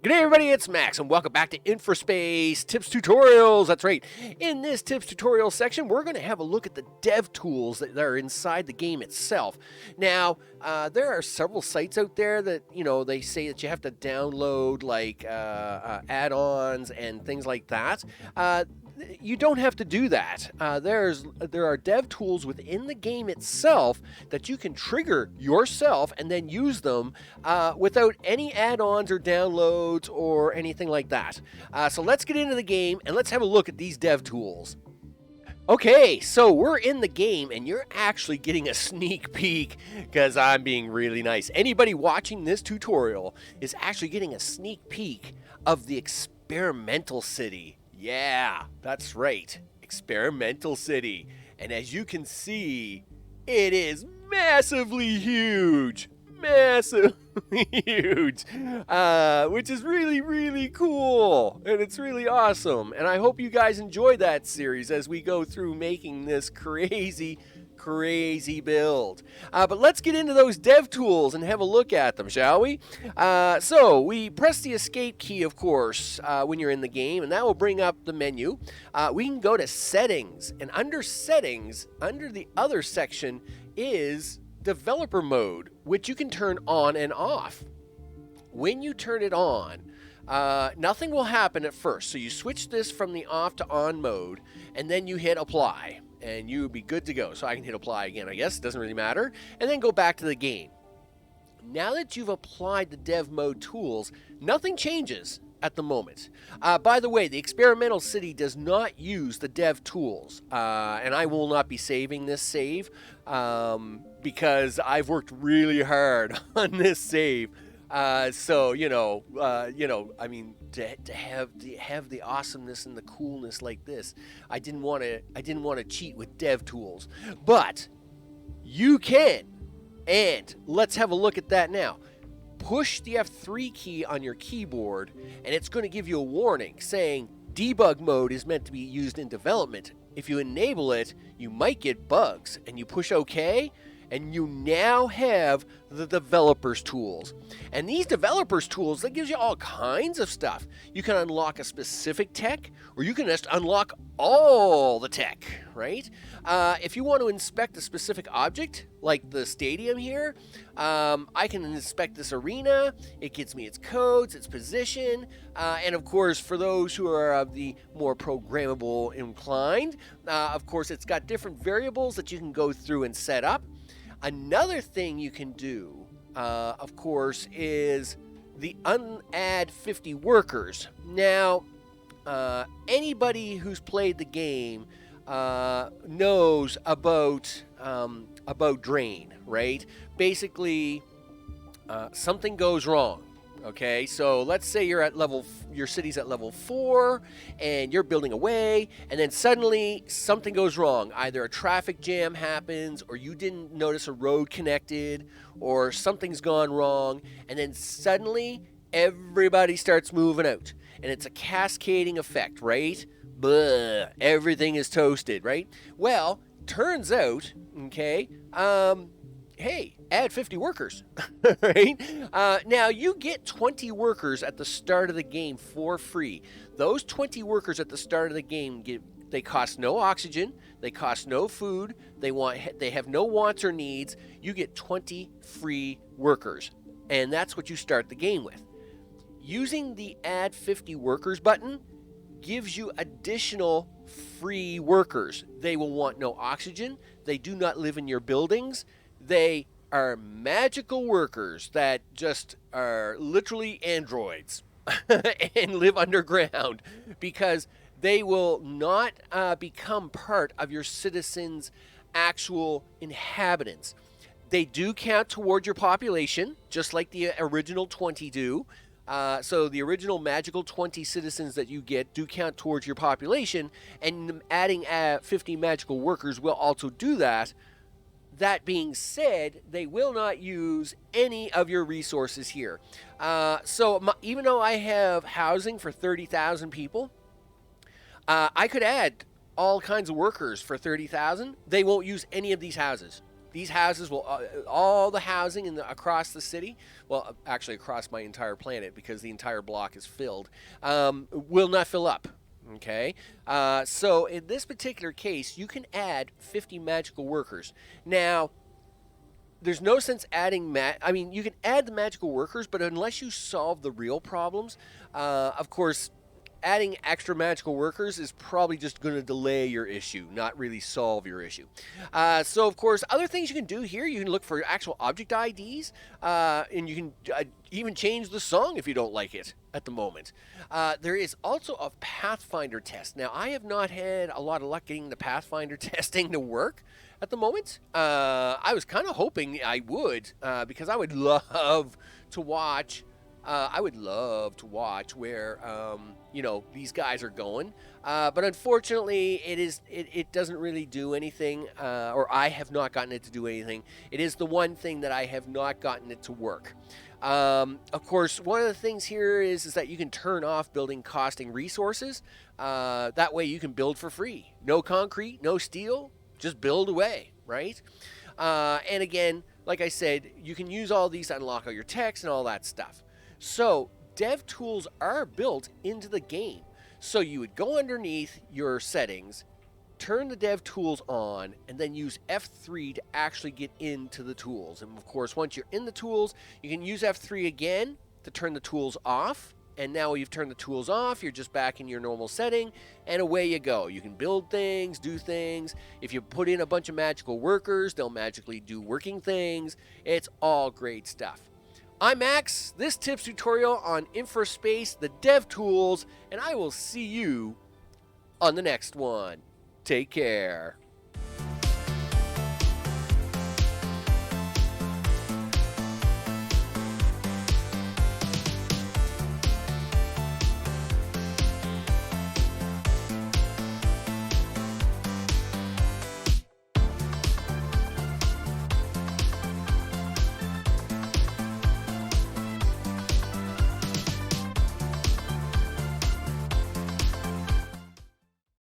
G'day everybody, it's Max, and welcome back to InfraSpace Tips Tutorials. That's right. In this Tips Tutorial section, we're going to have a look at the dev tools that are inside the game itself. Now, there are several sites out there that, they say that you have to download, like, add-ons and things like that. You don't have to do that. There are dev tools within the game itself that you can trigger yourself and then use them without any add-ons or downloads or anything like that. So let's get into the game and let's have a look at these dev tools. Okay, so we're in the game and you're actually getting a sneak peek because I'm being really nice. Anybody watching this tutorial is actually getting a sneak peek of the experimental city. Yeah, that's right, experimental city. And as you can see, it is massively huge. Massively huge, which is really, really cool, and it's really awesome, and I hope you guys enjoy that series as we go through making this crazy build. But let's get into those dev tools and have a look at them, shall we? So we press the escape key, of course, when you're in the game, and that will bring up the menu. We can go to settings, and under settings, under the other section is developer mode, which you can turn on and off. When you turn it on, nothing will happen at first. So you switch this from the off to on mode, and then you hit apply, and you'll be good to go. So I can hit apply again, I guess. It doesn't really matter. And then go back to the game. Now that you've applied the dev mode tools, nothing changes at the moment. By the way, the experimental city does not use the dev tools, and I will not be saving this save because I've worked really hard on this save. So I mean, to have the awesomeness and the coolness like this, I didn't want to cheat with dev tools, but you can, and let's have a look at that now. Push the F3 key on your keyboard, and it's going to give you a warning saying debug mode is meant to be used in development. If you enable it, you might get bugs, and you push OK, and you now have the developers tools. And these developers tools, that gives you all kinds of stuff. You can unlock a specific tech, or you can just unlock all the tech, right? If you want to inspect a specific object, like the stadium here, I can inspect this arena. It gives me its codes, its position, and of course, for those who are of the more programmable inclined, of course, it's got different variables that you can go through and set up. Another thing you can do, of course, is the unadd 50 workers. Now, anybody who's played the game knows about drain, right? Basically, something goes wrong. Okay, so let's say your city's at level 4, and you're building away, and then suddenly something goes wrong. Either a traffic jam happens, or you didn't notice a road connected, or something's gone wrong, and then suddenly everybody starts moving out, and it's a cascading effect, right? Blah, everything is toasted, right? Well, turns out, okay, hey, add 50 workers, right? Now, you get 20 workers at the start of the game for free. Those 20 workers at the start of the game, they cost no oxygen, they cost no food, they have no wants or needs. You get 20 free workers, and that's what you start the game with. Using the add 50 workers button gives you additional free workers. They will want no oxygen, they do not live in your buildings, they are magical workers that just are literally androids and live underground because they will not become part of your citizens' actual inhabitants. They do count toward your population, just like the original 20 do. So the original magical 20 citizens that you get do count towards your population, and adding 50 magical workers will also do that. That being said, they will not use any of your resources here. Even though I have housing for 30,000 people, I could add all kinds of workers for 30,000. They won't use any of these houses. These houses will, all the housing across the city, well, actually across my entire planet because the entire block is filled, will not fill up. Okay, so in this particular case, you can add 50 magical workers. Now, there's no sense adding I mean, you can add the magical workers, but unless you solve the real problems, of course, adding extra magical workers is probably just going to delay your issue, not really solve your issue. So, of course, other things you can do here, you can look for actual object IDs, and you can even change the song if you don't like it at the moment. There is also a Pathfinder test. Now, I have not had a lot of luck getting the Pathfinder testing to work at the moment. I was kind of hoping I would, because I would love to watch. Where these guys are going, but unfortunately, it doesn't really do anything, or I have not gotten it to do anything. It is the one thing that I have not gotten it to work. Of course, one of the things here is that you can turn off building costing resources. That way, you can build for free. No concrete, no steel, just build away, right? And again, like I said, you can use all these to unlock all your techs and all that stuff. So, dev tools are built into the game. So you would go underneath your settings, turn the dev tools on, and then use F3 to actually get into the tools. And of course, once you're in the tools, you can use F3 again to turn the tools off. And now you've turned the tools off, you're just back in your normal setting, and away you go. You can build things, do things. If you put in a bunch of magical workers, they'll magically do working things. It's all great stuff. I'm Max, this tips tutorial on InfraSpace, the dev tools, and I will see you on the next one. Take care.